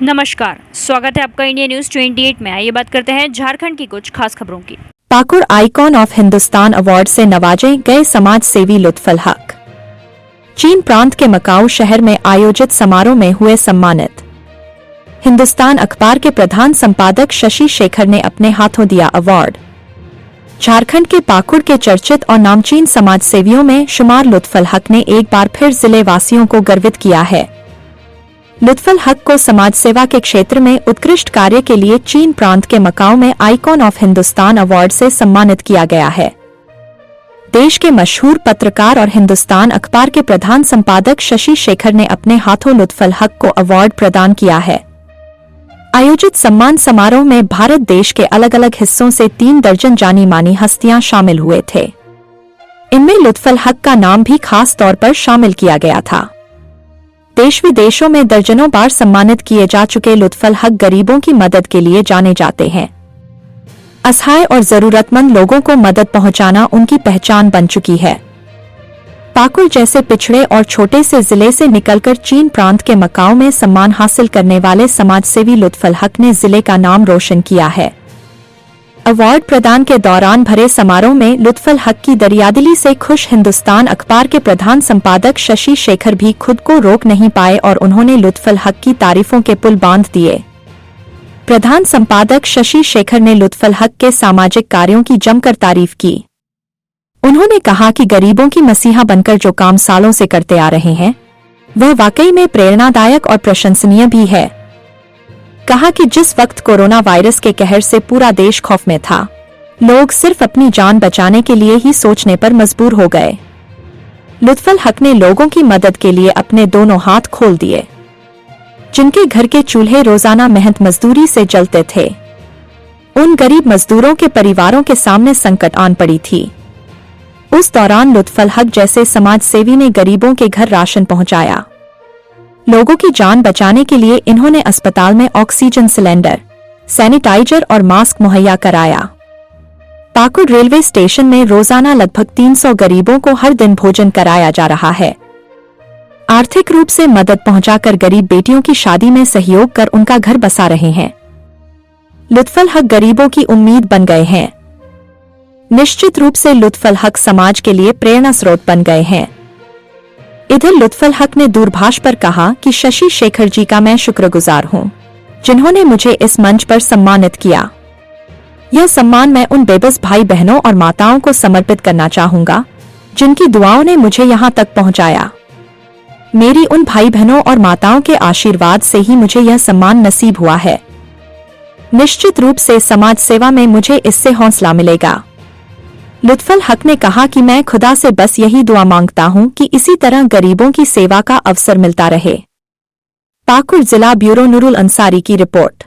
नमस्कार, स्वागत है आपका इंडिया न्यूज 28 में। आइए बात करते हैं झारखंड की कुछ खास खबरों की। Pakur icon of Hindustan award से नवाजे गए समाज सेवी लुत्फुल हक। चीन प्रांत के मकाऊ शहर में आयोजित समारोह में हुए सम्मानित। हिंदुस्तान अखबार के प्रधान संपादक शशि शेखर ने अपने हाथों दिया अवार्ड। झारखंड के पाकुड़ के चर्चित और नामचीन समाज सेवियों में शुमार लुत्फुल हक ने एक बार फिर जिले वासियों को गर्वित किया है। लुत्फुल हक को समाज सेवा के क्षेत्र में उत्कृष्ट कार्य के लिए चीन प्रांत के मकाऊ में आइकॉन ऑफ हिंदुस्तान अवार्ड से सम्मानित किया गया है। देश के मशहूर पत्रकार और हिंदुस्तान अखबार के प्रधान संपादक शशि शेखर ने अपने हाथों लुत्फुल हक को अवार्ड प्रदान किया है। आयोजित सम्मान समारोह में भारत देश के अलग अलग हिस्सों से 3 दर्जन जानी मानी हस्तियां शामिल हुए थे। इनमें लुत्फुल हक का नाम भी खास तौर पर शामिल किया गया था। देश विदेशों में दर्जनों बार सम्मानित किए जा चुके लुत्फुल हक गरीबों की मदद के लिए जाने जाते हैं। असहाय और जरूरतमंद लोगों को मदद पहुंचाना उनकी पहचान बन चुकी है। पाकुड़ जैसे पिछड़े और छोटे से जिले से निकलकर चीन प्रांत के मकाऊ में सम्मान हासिल करने वाले समाजसेवी लुत्फुल हक ने जिले का नाम रोशन किया है। अवार्ड प्रदान के दौरान भरे समारोह में लुत्फुल हक की दरियादिली से खुश हिंदुस्तान अखबार के प्रधान संपादक शशि शेखर भी खुद को रोक नहीं पाए और उन्होंने लुत्फुल हक की तारीफों के पुल बांध दिए। प्रधान संपादक शशि शेखर ने लुत्फुल हक के सामाजिक कार्यों की जमकर तारीफ की। उन्होंने कहा कि गरीबों की मसीहा बनकर जो काम सालों से करते आ रहे हैं वह वाकई में प्रेरणादायक और प्रशंसनीय भी है। कहा कि जिस वक्त कोरोना वायरस के कहर से पूरा देश खौफ में था, लोग सिर्फ अपनी जान बचाने के लिए ही सोचने पर मजबूर हो गए। लुत्फुल हक ने लोगों की मदद के लिए अपने दोनों हाथ खोल दिए। जिनके घर के चूल्हे रोजाना मेहनत मजदूरी से जलते थे, उन गरीब मजदूरों के परिवारों के सामने संकट आन पड़ी थी। उस दौरान लुत्फुल हक जैसे समाज सेवी ने गरीबों के घर राशन पहुंचाया। लोगों की जान बचाने के लिए इन्होंने अस्पताल में ऑक्सीजन सिलेंडर, सैनिटाइजर और मास्क मुहैया कराया। पाकुड़ रेलवे स्टेशन में रोजाना लगभग 300 गरीबों को हर दिन भोजन कराया जा रहा है। आर्थिक रूप से मदद पहुंचाकर गरीब बेटियों की शादी में सहयोग कर उनका घर बसा रहे हैं। लुत्फुल हक गरीबों की उम्मीद बन गए हैं। निश्चित रूप से लुत्फुल हक समाज के लिए प्रेरणा स्रोत बन गए हैं। इधर लुत्फुल हक ने दूरभाष पर कहा कि शशि शेखर जी का मैं शुक्रगुजार हूं, जिन्होंने मुझे इस मंच पर सम्मानित किया। यह सम्मान मैं उन बेबस भाई बहनों और माताओं को समर्पित करना चाहूंगा जिनकी दुआओं ने मुझे यहां तक पहुंचाया। मेरी उन भाई बहनों और माताओं के आशीर्वाद से ही मुझे यह सम्मान नसीब हुआ है। निश्चित रूप से समाज सेवा में मुझे इससे हौसला मिलेगा। लुत्फुल हक ने कहा कि मैं खुदा से बस यही दुआ मांगता हूं कि इसी तरह गरीबों की सेवा का अवसर मिलता रहे। पाकुड़ जिला ब्यूरो नूरुल अंसारी की रिपोर्ट।